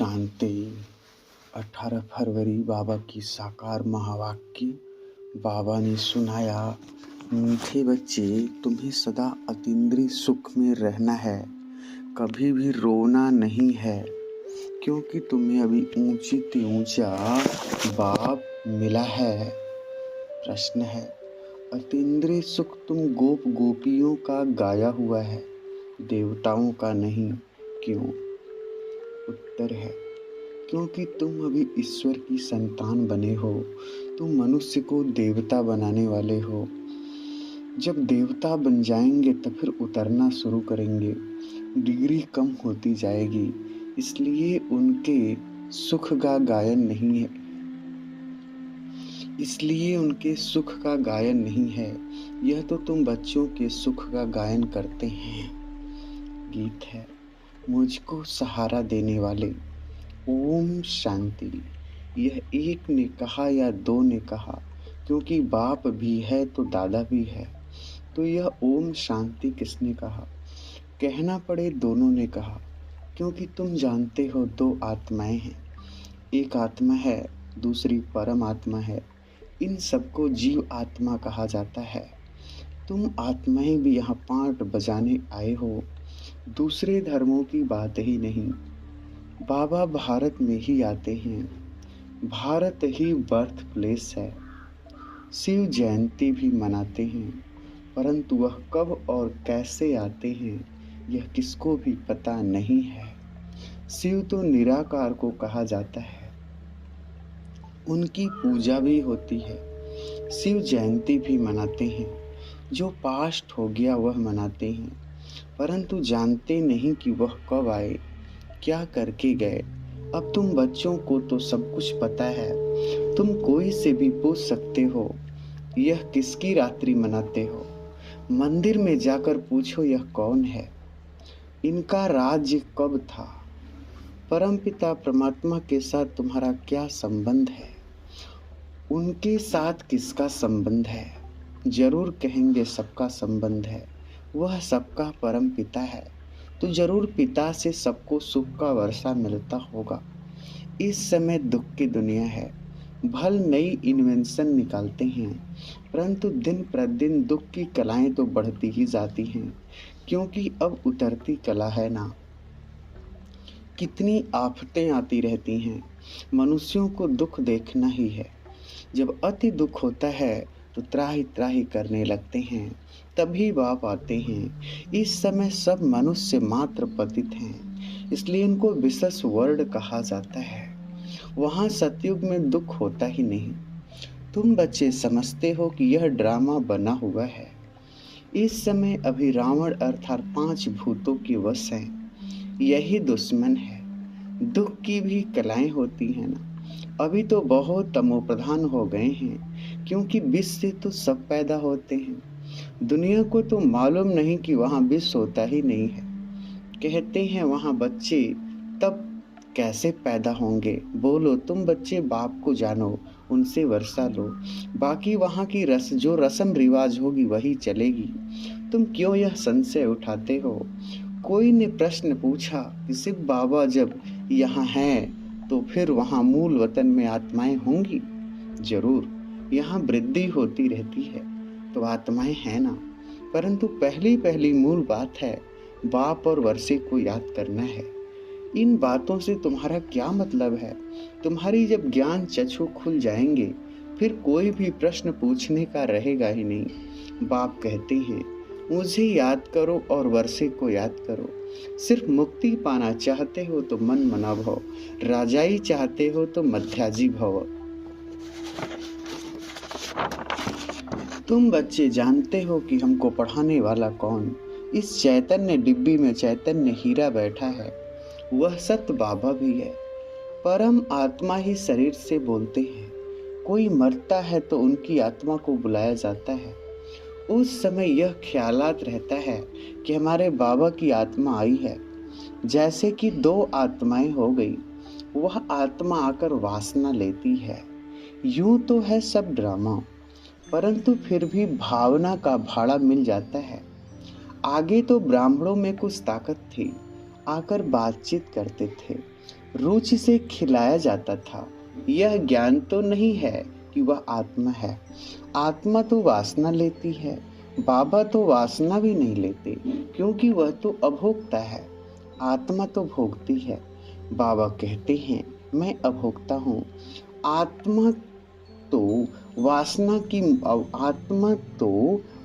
शांति। 18 फरवरी बाबा की साकार महावाक्य। बाबा ने सुनाया, मीठे बच्चे, तुम्हें सदा अतीन्द्रिय सुख में रहना है, कभी भी रोना नहीं है, क्योंकि तुम्हें अभी ऊंची से ऊंचा बाप मिला है। प्रश्न है, अतीन्द्रिय सुख तुम गोप गोपियों का गाया हुआ है, देवताओं का नहीं, क्यों? उत्तर है, क्योंकि तुम अभी ईश्वर की संतान बने हो। तुम मनुष्य को देवता बनाने वाले हो। जब देवता बन जाएंगे तो फिर उतरना शुरू करेंगे, डिग्री कम होती जाएगी, इसलिए उनके सुख का गायन नहीं है। यह तो तुम बच्चों के सुख का गायन करते हैं। गीत है, मुझको सहारा देने वाले। ओम शांति। यह एक ने कहा या दो ने कहा, क्योंकि बाप भी है तो दादा भी है, तो यह ओम शांति किसने कहा? कहना पड़े दोनों ने कहा, क्योंकि तुम जानते हो दो आत्माएं हैं, एक आत्मा है, दूसरी परम आत्मा है। इन सबको जीव आत्मा कहा जाता है। तुम आत्माएं भी यहाँ पाठ बजाने आए हो, दूसरे धर्मों की बात ही नहीं। बाबा भारत में ही आते हैं, भारत ही बर्थ प्लेस है। शिव जयंती भी मनाते हैं, परंतु वह कब और कैसे आते हैं यह किसको भी पता नहीं है। शिव तो निराकार को कहा जाता है, उनकी पूजा भी होती है। शिव जयंती भी मनाते हैं, जो पास्ट हो गया वह मनाते हैं, परंतु जानते नहीं कि वह कब आए, क्या करके गए। अब तुम बच्चों को तो सब कुछ पता है, तुम कोई से भी पूछ सकते हो, यह किसकी रात्रि मनाते हो? मंदिर में जाकर पूछो यह कौन है, इनका राज्य कब था? परमपिता परमात्मा के साथ तुम्हारा क्या संबंध है? उनके साथ किसका संबंध है? जरूर कहेंगे सबका संबंध है, वह सबका परम पिता है, तो जरूर पिता से सबको सुख का वर्षा मिलता होगा। इस समय दुख की दुनिया है, भल नई इन्वेंशन निकालते हैं, परंतु दिन प्रतिदिन दुख की कलाएं तो बढ़ती ही जाती हैं, क्योंकि अब उतरती कला है ना। कितनी आफतें आती रहती हैं, मनुष्यों को दुख देखना ही है। जब अति दुख होता है तो त्राही त्राही करने लगते हैं, तभी बाप आते हैं। इस समय सब मनुष्य मात्र पतित हैं, इसलिए इनको विशेष वर्ड कहा जाता है। वहाँ सतयुग में दुख होता ही नहीं। तुम बच्चे समझते हो कि यह ड्रामा बना हुआ है। इस समय अभी रावण अर्थात 5 भूतों के वश हैं, यही दुश्मन है। दुख की भी कलाएं होती हैं ना। अभी तो बहुत तमोप्रधान हो गए हैं, क्योंकि विष से तो सब पैदा होते हैं। दुनिया को तो मालूम नहीं कि वहाँ विष होता ही नहीं है। कहते हैं वहाँ बच्चे तब कैसे पैदा होंगे? बोलो तुम बच्चे बाप को जानो, उनसे वर्षा लो, बाकी वहाँ की जो रस्म रिवाज होगी वही चलेगी। तुम क्यों यह संशय उठाते हो? कोई ने प्रश्न पूछा कि शिव बाबा जब यहाँ हैं तो फिर वहाँ मूल वतन में आत्माएं होंगी? जरूर, यहाँ वृद्धि होती रहती है तो आत्माएं हैं ना, परंतु पहली मूल बात है बाप और वर्षे को याद करना है। इन बातों से तुम्हारा क्या मतलब है? तुम्हारी जब ज्ञान चक्षु खुल जाएंगे, फिर कोई भी प्रश्न पूछने का रहेगा ही नहीं। बाप कहते हैं, मुझे याद करो और वर्षे को याद करो। सिर्फ मुक्ति पाना चाहते हो तो मन मना भव, राजाई चाहते हो तो मध्याजी भव। तुम बच्चे जानते हो कि हमको पढ़ाने वाला कौन? इस चैतन्य डिब्बी में चैतन्य हीरा बैठा है, वह सत्य बाबा भी है। परम आत्मा ही शरीर से बोलते हैं। कोई मरता है तो उनकी आत्मा को बुलाया जाता है। उस समय यह ख्यालात रहता है कि हमारे बाबा की आत्मा आई है, जैसे कि 2 आत्माएं हो गई, वह आत्मा आकर वासना लेती है। यूं तो है सब ड्रामा, परंतु फिर भी भावना का भाड़ा मिल जाता है। आगे तो ब्राह्मणों में कुछ ताकत थी, आकर बातचीत करते थे, रुचि से खिलाया जाता था। यह ज्ञान तो नहीं है कि वह आत्मा है। आत्मा तो वासना लेती है, बाबा तो वासना भी नहीं लेते, क्योंकि वह तो अभोक्ता है। आत्मा तो भोगती है। बाबा कहते हैं मैं अभोक्ता हूँ। आत्मा तो आत्मा तो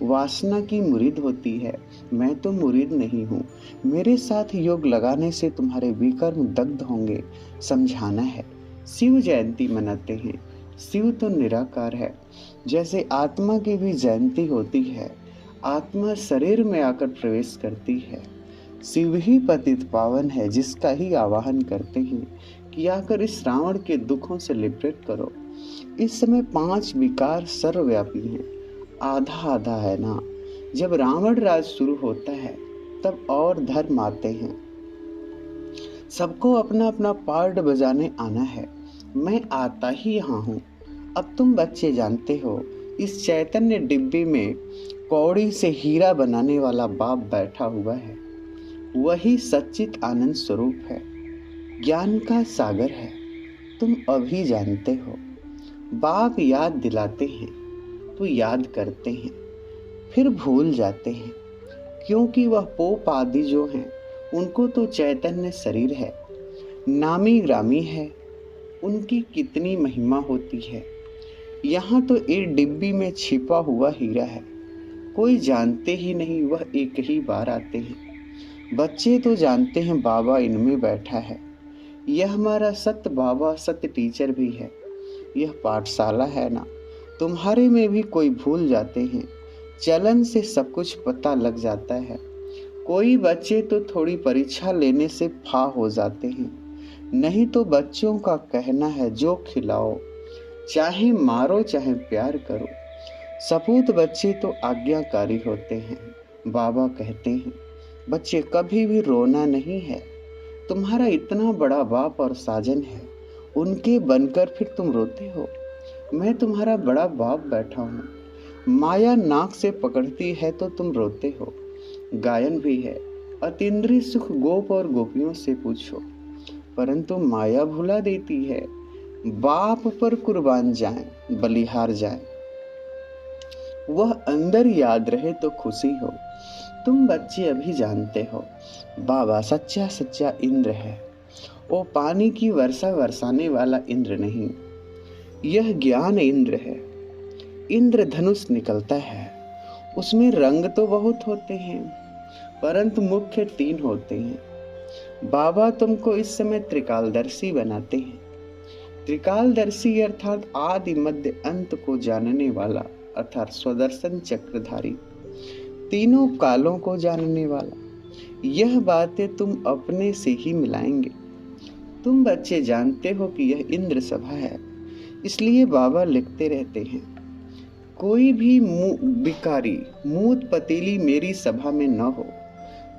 वासना की मुरीद होती है। मैं तो मुरीद नहीं हूँ। मेरे साथ योग लगाने से तुम्हारे विकर्म दग्ध होंगे, समझाना है। शिव जयंती मनाते हैं। शिव तो निराकार है। जैसे आत्मा की भी जयंती होती है, आत्मा शरीर में आकर प्रवेश करती है। शिव ही पतित पावन है, जिसका ही आवाहन करते हैं कि आकर इस रावण के दुखों से लिबरेट करो। इस समय 5 विकार सर्वव्यापी हैं। आधा आधा है ना। जब रावण राज शुरू होता है तब और धर्म आते हैं। सबको अपना अपना पार्ट बजाने आना है। मैं आता ही यहाँ हूँ। अब तुम बच्चे जानते हो, इस चैतन्य डिब्बे में कौड़ी से हीरा बनाने वाला बाप बैठा हुआ है। वही सच्चित आनंद स्वरूप है, ज्ञान का सागर है। तुम अभी जानते हो। बाप याद दिलाते हैं तो याद करते हैं, फिर भूल जाते हैं, क्योंकि वह पोप आदि जो हैं उनको तो चैतन्य शरीर है, नामी ग्रामी है। उनकी कितनी महिमा होती है। यहाँ तो एक डिब्बी में छिपा हुआ हीरा है, कोई जानते ही नहीं, वह एक ही बार आते हैं। बच्चे तो जानते हैं बाबा इनमें बैठा है। यह हमारा सत्य बाबा, सत्य टीचर भी है। यह पाठशाला है ना। तुम्हारे में भी कोई भूल जाते हैं, चलन से सब कुछ पता लग जाता है। कोई बच्चे तो थोड़ी परीक्षा लेने से फा हो जाते हैं। नहीं तो बच्चों का कहना है जो खिलाओ, चाहे मारो चाहे प्यार करो। सपूत बच्चे तो आज्ञाकारी होते हैं। बाबा कहते हैं बच्चे कभी भी रोना नहीं है। तुम्हारा इतना बड़ा बाप और साजन है, उनके बनकर फिर तुम रोते हो। मैं तुम्हारा बड़ा बाप बैठा हूँ। माया नाक से पकड़ती है तो तुम रोते हो। गायन भी है, अतीन्द्रिय सुख गोप और गोपियों से पूछो, परंतु माया भुला देती है। बाप पर कुर्बान जाए, बलिहार जाए, वह अंदर याद रहे तो खुशी हो। तुम बच्चे अभी जानते हो, बाबा सच्चा सच्चा इंद्र है। वो पानी की वर्षा बरसाने वाला इंद्र नहीं, यह ज्ञान इंद्र है। इंद्र धनुष निकलता है, उसमें रंग तो बहुत होते हैं, परंतु मुख्य 3 होते हैं। बाबा तुमको इस समय त्रिकालदर्शी बनाते हैं। त्रिकालदर्शी अर्थात आदि मध्य अंत को जानने वाला, अर्थात स्वदर्शन चक्रधारी, तीनों कालों को जानने वाला। यह बातें तुम अपने से ही मिलाएंगे। तुम बच्चे जानते हो कि यह इंद्र सभा है, इसलिए बाबा लिखते रहते हैं कोई भी बिकारी मूत पतीली मेरी सभा में न हो।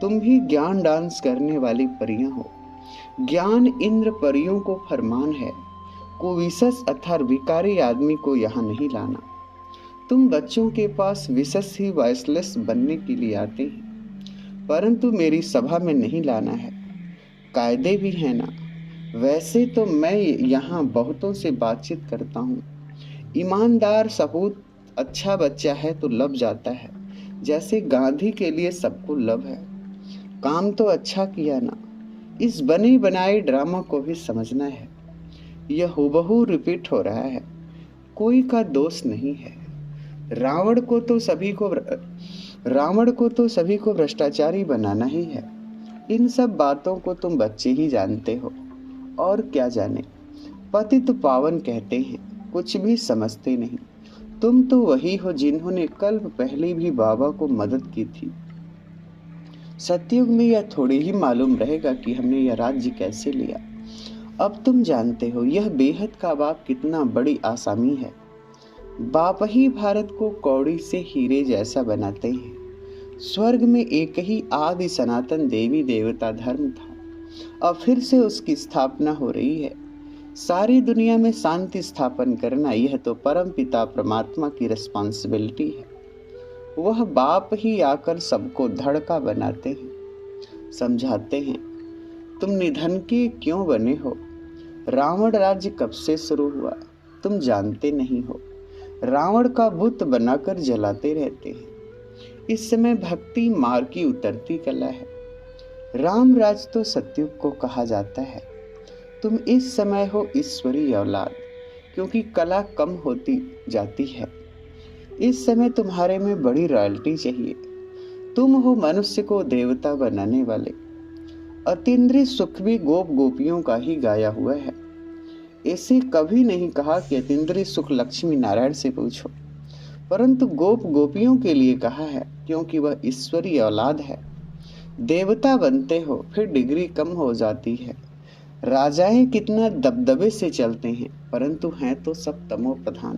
तुम भी ज्ञान डांस करने वाली परियां हो। ज्ञान इंद्र परियों को फरमान है, को विशेष अर्थात भिकारी आदमी को यहाँ नहीं लाना। तुम बच्चों के पास विशेष ही वॉइसलेस बनने के लिए आते हैं, परंतु मेरी सभा में नहीं लाना है। कायदे भी है ना। वैसे तो मैं यहाँ बहुतों से बातचीत करता हूँ। ईमानदार सपूत अच्छा बच्चा है तो लब जाता है, जैसे गांधी के लिए सबको लब है। काम तो अच्छा किया ना। इस बने बनाए ड्रामा को भी समझना है। यह हुबहू रिपीट हो रहा है, कोई का दोष नहीं है। रावण को तो सभी को भ्रष्टाचारी बनाना ही है। इन सब बातों को तुम बच्चे ही जानते हो, और क्या जाने। पतित पावन कहते हैं, कुछ भी समझते नहीं। तुम तो वही हो जिन्होंने कल्प पहले भी बाबा को मदद की थी। सतयुग में यह थोड़ी ही मालूम रहेगा कि हमने यह राज्य कैसे लिया। अब तुम जानते हो यह बेहद का बाप कितना बड़ी आसामी है। बाप ही भारत को कौड़ी से हीरे जैसा बनाते हैं। स्वर्ग में एक ही आदि सनातन देवी देवता धर्म था, अब फिर से उसकी स्थापना हो रही है। सारी दुनिया में शांति स्थापन करना यह तो परम पिता परमात्मा की रिस्पॉन्सिबिलिटी है। वह बाप ही आकर सबको धड़का बनाते हैं, समझाते हैं, तुम निधन के क्यों बने हो? रावण राज्य कब से शुरू हुआ तुम जानते नहीं हो। रावण का बुत बनाकर जलाते रहते हैं। इस समय भक्ति मार्ग की उतरती कला है। राम राज तो सतयुग को कहा जाता है। तुम इस समय हो ईश्वरी औलाद, क्योंकि कला कम होती जाती है। इस समय तुम्हारे में बड़ी रॉयल्टी चाहिए। तुम हो मनुष्य को देवता बनाने वाले। अतीन्द्रिय सुख भी गोप गोपियों का ही गाया हुआ है। ऐसे कभी नहीं कहा कि अतीन्द्रिय सुख लक्ष्मी नारायण से पूछो, परंतु गोप गोपियों के लिए कहा है, क्योंकि वह ईश्वरी औलाद है। देवता बनते हो फिर डिग्री कम हो जाती है। राजाएं कितना दबदबे से चलते हैं, परंतु हैं तो सब तमो प्रधान।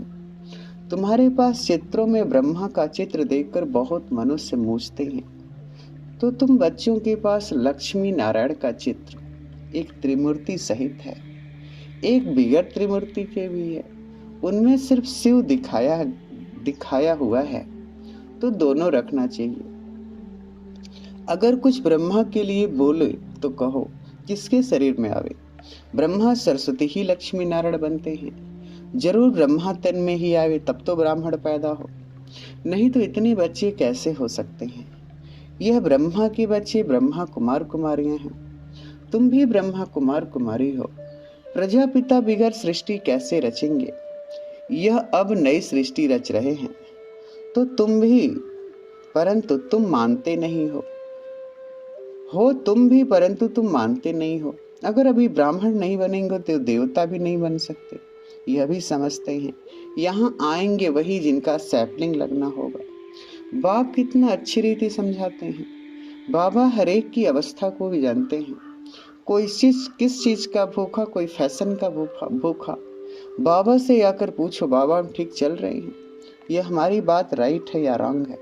तुम्हारे पास चित्रों में ब्रह्मा का चित्र देखकर बहुत मनुष्य मूझते हैं, तो तुम बच्चों के पास लक्ष्मी नारायण का चित्र एक त्रिमूर्ति सहित है, एक बिगड़ त्रिमूर्ति के भी है। उनमें सिर्फ शिव दिखाया हुआ है, तो दोनों रखना चाहिए। अगर कुछ ब्रह्मा के लिए बोले तो कहो किसके शरीर में आवे? ब्रह्मा सरस्वती ही लक्ष्मी नारायण बनते हैं। जरूर ब्रह्मा तन में ही आवे तब तो ब्राह्मण पैदा हो, नहीं तो इतने बच्चे कैसे हो सकते हैं? यह ब्रह्मा के बच्चे ब्रह्मा कुमार कुमारियां हैं। तुम भी ब्रह्मा कुमार कुमारी हो। प्रजापिता बिगड़ सृष्टि कैसे रचेंगे? यह अब नई सृष्टि रच रहे हैं, तो तुम भी, परंतु तुम मानते नहीं हो। तुम भी, परंतु तुम मानते नहीं हो। अगर अभी ब्राह्मण नहीं बनेंगे तो देवता भी नहीं बन सकते, यह भी समझते हैं। यहाँ आएंगे वही जिनका सैपलिंग लगना होगा। बाप कितना अच्छी रीति समझाते हैं। बाबा हरेक की अवस्था को भी जानते हैं। कोई किस चीज का भूखा, कोई फैशन का भूखा। बाबा से आकर पूछो, बाबा हम ठीक चल रहे हैं, यह हमारी बात राइट है या रॉन्ग है,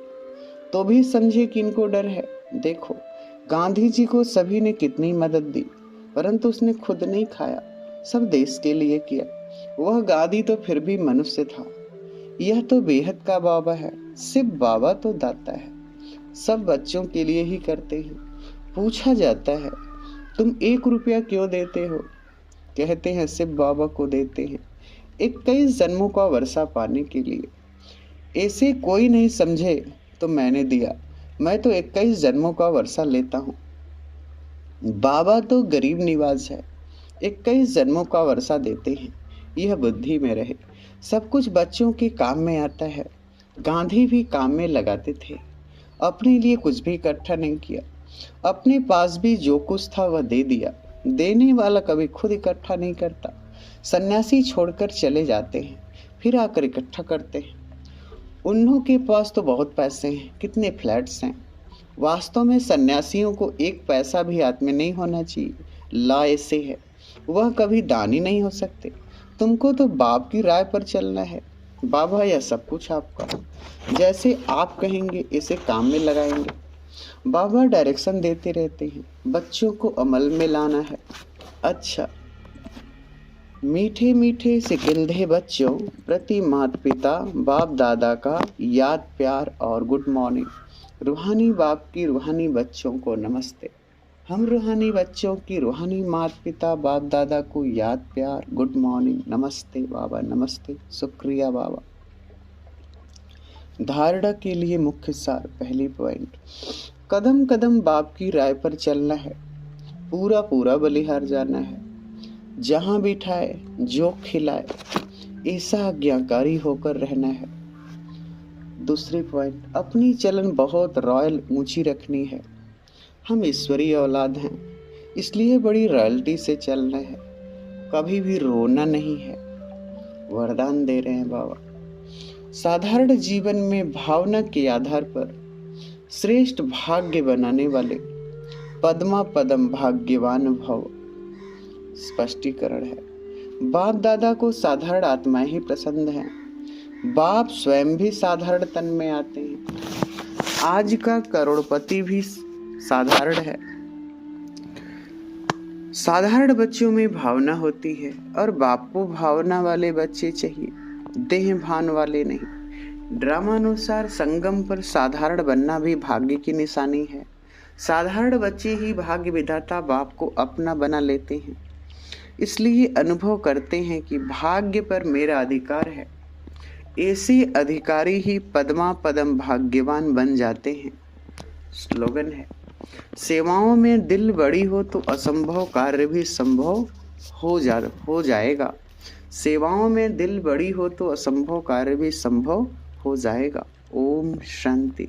तो भी समझे कि इनको डर है। देखो गांधी जी को सभी ने कितनी मदद दी, परंतु उसने खुद नहीं खाया, सब देश के लिए किया। वह गांधी तो फिर भी मनुष्य था। यह तो बेहद का बाबा है। सिर्फ बाबा तो दाता है, सब बच्चों के लिए ही करते हैं। पूछा जाता है तुम 1 रुपया क्यों देते हो? कहते हैं सिर्फ बाबा को देते हैं, 21 जन्मों का वर्षा पाने के लिए। ऐसे कोई नहीं समझे तो मैंने दिया, मैं तो 21 जन्मों का वर्षा लेता हूँ। बाबा तो गरीब निवाज है, 21 जन्मों का वर्षा देते हैं। यह बुद्धि में रहे। सब कुछ बच्चों के काम में आता है। गांधी भी काम में लगाते थे, अपने लिए कुछ भी इकट्ठा नहीं किया। अपने पास भी जो कुछ था वह दे दिया। देने वाला कभी खुद इकट्ठा नहीं करता। सन्यासी छोड़कर चले जाते हैं, फिर आकर इकट्ठा करते हैं। उन्हों के पास तो बहुत पैसे हैं, कितने फ्लैट्स हैं। वास्तव में सन्यासियों को 1 पैसा भी हाथ में नहीं होना चाहिए। ला ऐसे है, वह कभी दानी नहीं हो सकते। तुमको तो बाप की राय पर चलना है। बाबा यह सब कुछ आपका, जैसे आप कहेंगे इसे काम में लगाएंगे। बाबा डायरेक्शन देते रहते हैं, बच्चों को अमल में लाना है। अच्छा, मीठे मीठे सिकिलधे बच्चों प्रति माता पिता बाप दादा का याद प्यार और गुड मॉर्निंग। रूहानी बाप की रूहानी बच्चों को नमस्ते। हम रूहानी बच्चों की रूहानी माता पिता बाप दादा को याद प्यार गुड मॉर्निंग, नमस्ते बाबा, नमस्ते, शुक्रिया बाबा। धारणा के लिए मुख्य सार, पहली पॉइंट, कदम कदम बाप की राय पर चलना है। पूरा पूरा बलिहार जाना है। जहां बिठाए जो खिलाए ऐसा आज्ञाकारी होकर रहना है। दूसरी पॉइंट, अपनी चलन बहुत रॉयल ऊंची रखनी है। हम ईश्वरीय औलाद हैं, इसलिए बड़ी रॉयल्टी से चलना है। कभी भी रोना नहीं है। वरदान दे रहे हैं बाबा। साधारण जीवन में भावना के आधार पर श्रेष्ठ भाग्य बनाने वाले पद्मा पदम भाग्यवान भव। स्पष्टीकरण है, बाप दादा को साधारण आत्माएं ही पसंद हैं। बाप स्वयं भी साधारण तन में आते हैं। आज का करोड़पति भी साधारण है। साधारण बच्चों में भावना होती है और बाप को भावना वाले बच्चे चाहिए, देह भान वाले नहीं। ड्रामानुसार संगम पर साधारण बनना भी भाग्य की निशानी है। साधारण बच्चे ही भाग्य विधाता बाप को अपना बना लेते हैं, इसलिए अनुभव करते हैं कि भाग्य पर मेरा अधिकार है। ऐसे अधिकारी ही पद्मा पदम भाग्यवान बन जाते हैं। स्लोगन है, सेवाओं में दिल बड़ी हो तो असंभव कार्य भी संभव हो जाएगा। सेवाओं में दिल बड़ी हो तो असंभव कार्य भी संभव हो जाएगा। ओम शांति।